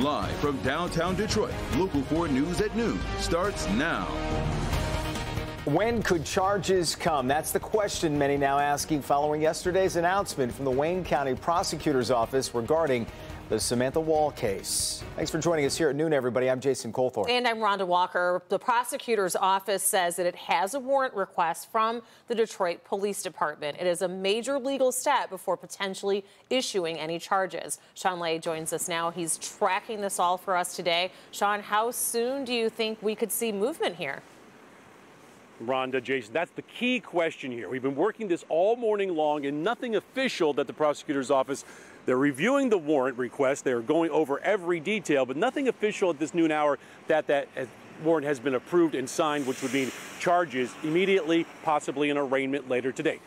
Live from downtown Detroit, Local 4 News at noon starts now. When could charges come? That's the question many now asking following yesterday's announcement from the Wayne County Prosecutor's Office regarding the Samantha Wall case. Thanks for joining us here at noon, everybody. I'm Jason Colthorpe. And I'm Rhonda Walker. The prosecutor's office says that it has a warrant request from the Detroit Police Department. It is a major legal step before potentially issuing any charges. Sean Lay joins us now. He's tracking this all for us today. Sean, how soon do you think we could see movement here? Rhonda, Jason, that's the key question here. We've been working this all morning long and nothing official that the prosecutor's office, they're reviewing the warrant request. They're going over every detail, but nothing official at this noon hour that warrant has been approved and signed, which would mean charges immediately, possibly an arraignment later today.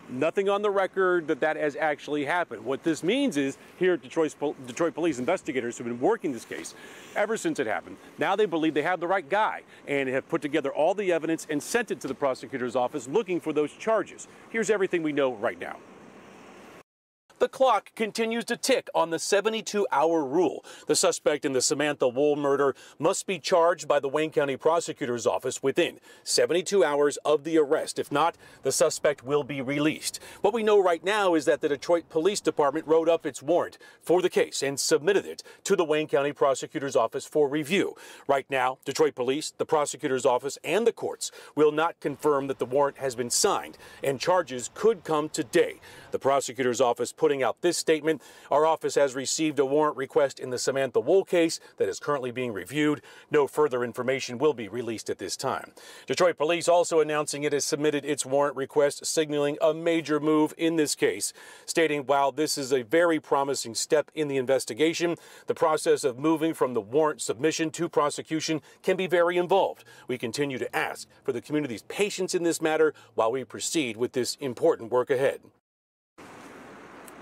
Nothing on the record that has actually happened. What this means is here at Detroit Police investigators who've been working this case ever since it happened, now they believe they have the right guy and have put together all the evidence and sent it to the prosecutor's office looking for those charges. Here's everything we know right now. The clock continues to tick on the 72-hour rule. The suspect in the Samantha Wall murder must be charged by the Wayne County Prosecutor's Office within 72 hours of the arrest. If not, the suspect will be released. What we know right now is that the Detroit Police Department wrote up its warrant for the case and submitted it to the Wayne County Prosecutor's Office for review. Right now, Detroit Police, the Prosecutor's Office, and the courts will not confirm that the warrant has been signed, and charges could come today. The Prosecutor's Office putting out this statement: our office has received a warrant request in the Samantha Wall case that is currently being reviewed. No further information will be released at this time. Detroit Police also announcing it has submitted its warrant request, signaling a major move in this case, stating while this is a very promising step in the investigation, the process of moving from the warrant submission to prosecution can be very involved. We continue to ask for the community's patience in this matter while we proceed with this important work ahead.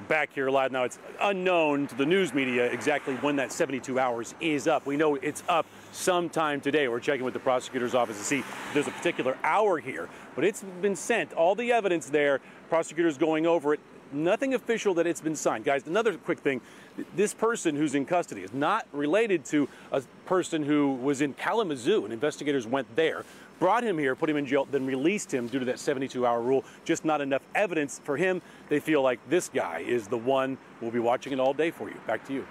Back here live now, it's unknown to the news media exactly when that 72 hours is up. We know it's up sometime today. We're checking with the prosecutor's office to see if there's a particular hour here, but it's been sent. All the evidence there, prosecutors going over it. Nothing official that it's been signed. Guys, another quick thing. This person who's in custody is not related to a person who was in Kalamazoo, and investigators went there, brought him here, put him in jail, then released him due to that 72-hour rule. Just not enough evidence for him. They feel like this guy is the one. We'll be watching it all day for you. Back to you.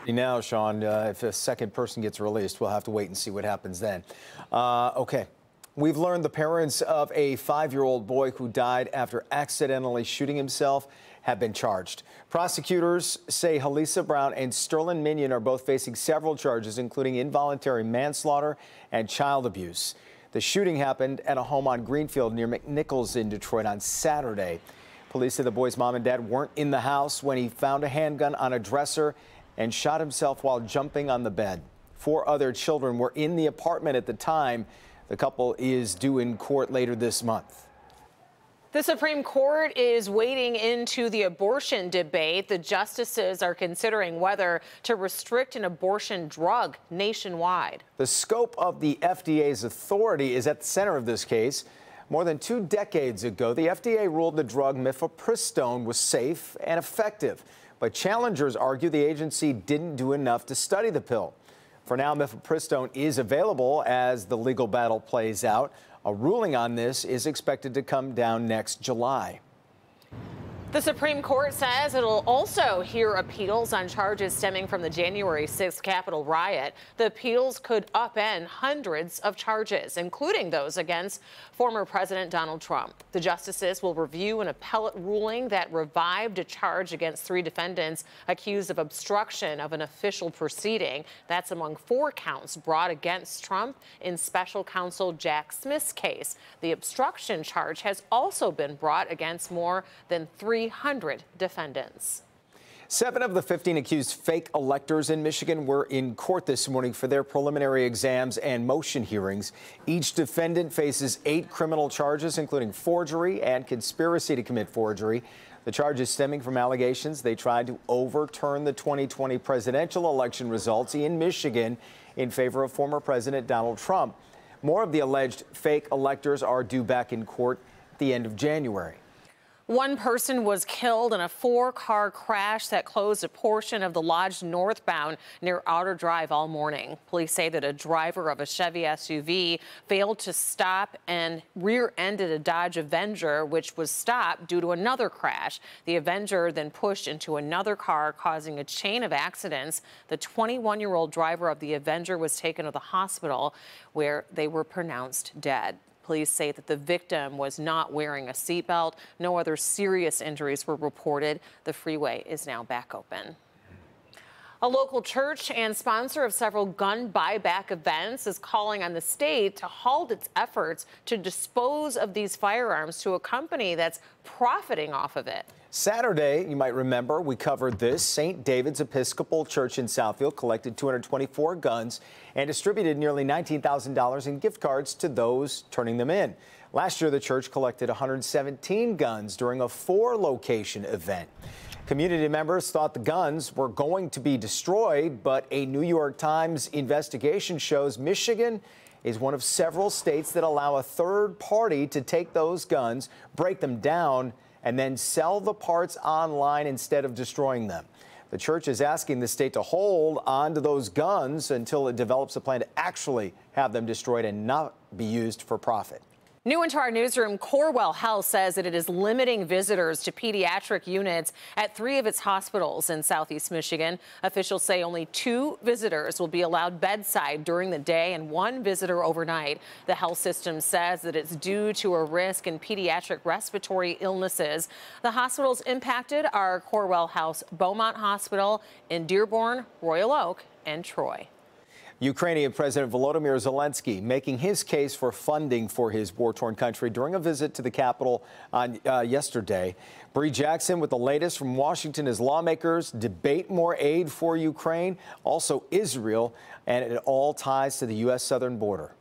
Now, Sean, if a second person gets released, we'll have to wait and see what happens then. Okay. We've learned the parents of a 5-year-old boy who died after accidentally shooting himself have been charged. Prosecutors say Halisa Brown and Sterling Minion are both facing several charges, including involuntary manslaughter and child abuse. The shooting happened at a home on Greenfield near McNichols in Detroit on Saturday. Police say the boy's mom and dad weren't in the house when he found a handgun on a dresser and shot himself while jumping on the bed. 4 other children were in the apartment at the time. The couple is due in court later this month. The Supreme Court is wading into the abortion debate. The justices are considering whether to restrict an abortion drug nationwide. The scope of the FDA's authority is at the center of this case. More than 2 decades ago, the FDA ruled the drug mifepristone was safe and effective. But challengers argue the agency didn't do enough to study the pill. For now, mifepristone is available as the legal battle plays out. A ruling on this is expected to come down next July. The Supreme Court says it'll also hear appeals on charges stemming from the January 6th Capitol riot. The appeals could upend hundreds of charges, including those against former President Donald Trump. The justices will review an appellate ruling that revived a charge against 3 defendants accused of obstruction of an official proceeding. That's among 4 counts brought against Trump in special counsel Jack Smith's case. The obstruction charge has also been brought against more than 300 defendants. 7 of the 15 accused fake electors in Michigan were in court this morning for their preliminary exams and motion hearings. Each defendant faces 8 criminal charges, including forgery and conspiracy to commit forgery. The charges stemming from allegations they tried to overturn the 2020 presidential election results in Michigan in favor of former President Donald Trump. More of the alleged fake electors are due back in court at the end of January. One person was killed in a 4-car crash that closed a portion of the Lodge northbound near Outer Drive all morning. Police say that a driver of a Chevy SUV failed to stop and rear-ended a Dodge Avenger, which was stopped due to another crash. The Avenger then pushed into another car, causing a chain of accidents. The 21-year-old driver of the Avenger was taken to the hospital, where they were pronounced dead. Police say that the victim was not wearing a seatbelt. No other serious injuries were reported. The freeway is now back open. A local church and sponsor of several gun buyback events is calling on the state to halt its efforts to dispose of these firearms to a company that's profiting off of it. Saturday, you might remember, we covered this. St. David's Episcopal Church in Southfield collected 224 guns and distributed nearly $19,000 in gift cards to those turning them in. Last year, the church collected 117 guns during a 4-location event. Community members thought the guns were going to be destroyed, but a New York Times investigation shows Michigan is one of several states that allow a third party to take those guns, break them down, and then sell the parts online instead of destroying them. The church is asking the state to hold on to those guns until it develops a plan to actually have them destroyed and not be used for profit. New into our newsroom, Corewell Health says that it is limiting visitors to pediatric units at 3 of its hospitals in Southeast Michigan. Officials say only 2 visitors will be allowed bedside during the day and 1 visitor overnight. The health system says that it's due to a risk in pediatric respiratory illnesses. The hospitals impacted are Corewell Health's Beaumont Hospital in Dearborn, Royal Oak, and Troy. Ukrainian President Volodymyr Zelensky making his case for funding for his war-torn country during a visit to the capital on yesterday. Bree Jackson with the latest from Washington as lawmakers debate more aid for Ukraine, also Israel, and it all ties to the U.S. southern border.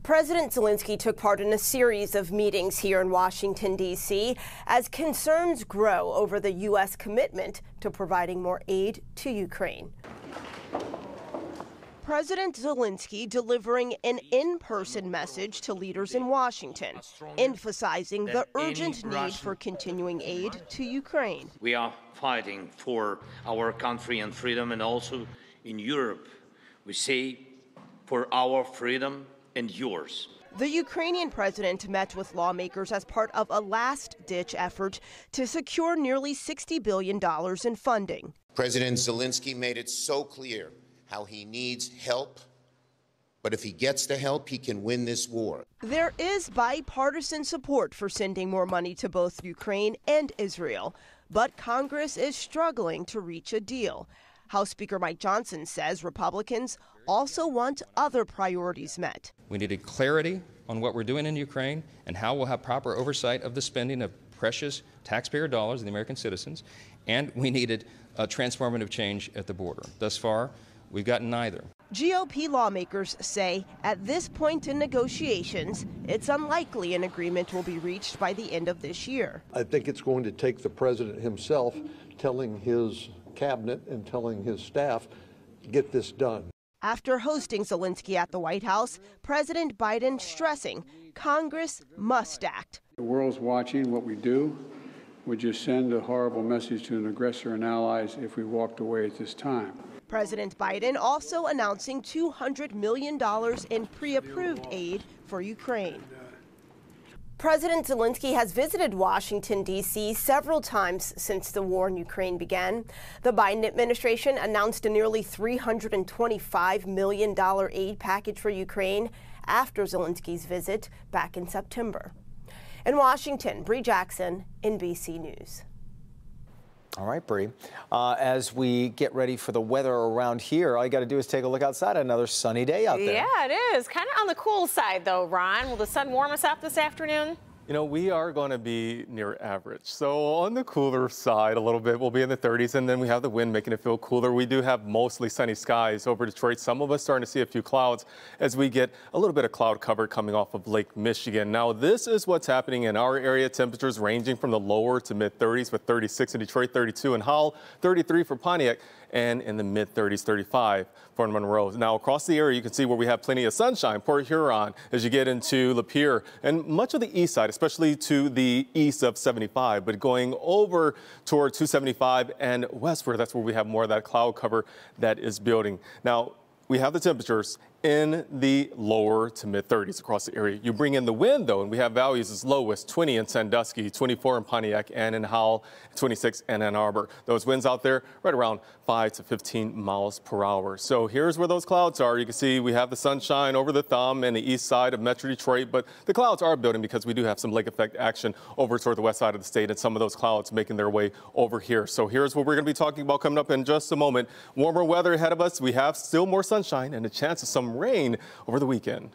President Zelensky took part in a series of meetings here in Washington, D.C., as concerns grow over the U.S. commitment to providing more aid to Ukraine. President Zelensky delivering an in-person message to leaders in Washington, emphasizing the urgent need for continuing aid to Ukraine. We are fighting for our country and freedom, and also in Europe, we say for our freedom and yours. The Ukrainian president met with lawmakers as part of a last-ditch effort to secure nearly $60 billion in funding. President Zelensky made it so clear how he needs help, but if he gets the help, he can win this war. There is bipartisan support for sending more money to both Ukraine and Israel, but Congress is struggling to reach a deal. House Speaker Mike Johnson says Republicans also want other priorities met. We needed clarity on what we're doing in Ukraine and how we'll have proper oversight of the spending of precious taxpayer dollars of the American citizens, and we needed a transformative change at the border. Thus far, we've gotten neither. GOP lawmakers say at this point in negotiations, it's unlikely an agreement will be reached by the end of this year. I think it's going to take the president himself telling his cabinet and telling his staff to get this done. After hosting Zelensky at the White House, President Biden stressing Congress must act. The world's watching what we do. We just send a horrible message to an aggressor and allies if we walked away at this time. President Biden also announcing $200 million in pre-approved aid for Ukraine. President Zelensky has visited Washington, D.C. several times since the war in Ukraine began. The Biden administration announced a nearly $325 million aid package for Ukraine after Zelensky's visit back in September. In Washington, Bree Jackson, NBC News. All right, Bree. As we get ready for the weather around here, all you got to do is take a look outside. Another sunny day out there. Yeah, it is. Kind of on the cool side, though, Ron. Will the sun warm us up this afternoon? You know, we are going to be near average. So on the cooler side a little bit, we'll be in the 30s, and then we have the wind making it feel cooler. We do have mostly sunny skies over Detroit. Some of us starting to see a few clouds as we get a little bit of cloud cover coming off of Lake Michigan. Now, this is what's happening in our area. Temperatures ranging from the lower to mid 30s with 36 in Detroit, 32 in Howell, 33 for Pontiac, and in the mid 30s, 35 for Monroe. Now, across the area, you can see where we have plenty of sunshine. Port Huron as you get into Lapeer and much of the east side, especially especially to the east of 75, but going over toward 275 and westward, that's where we have more of that cloud cover that is building. Now, we have the temperatures in the lower to mid 30s across the area. You bring in the wind, though, and we have values as low as 20 in Sandusky, 24 in Pontiac, and in Howell, 26 in Ann Arbor. Those winds out there right around 5 to 15 miles per hour. So here's where those clouds are. You can see we have the sunshine over the thumb and the east side of Metro Detroit, but the clouds are building because we do have some lake effect action over toward the west side of the state, and some of those clouds making their way over here. So here's what we're going to be talking about coming up in just a moment. Warmer weather ahead of us. We have still more sunshine and a chance of some rain over the weekend.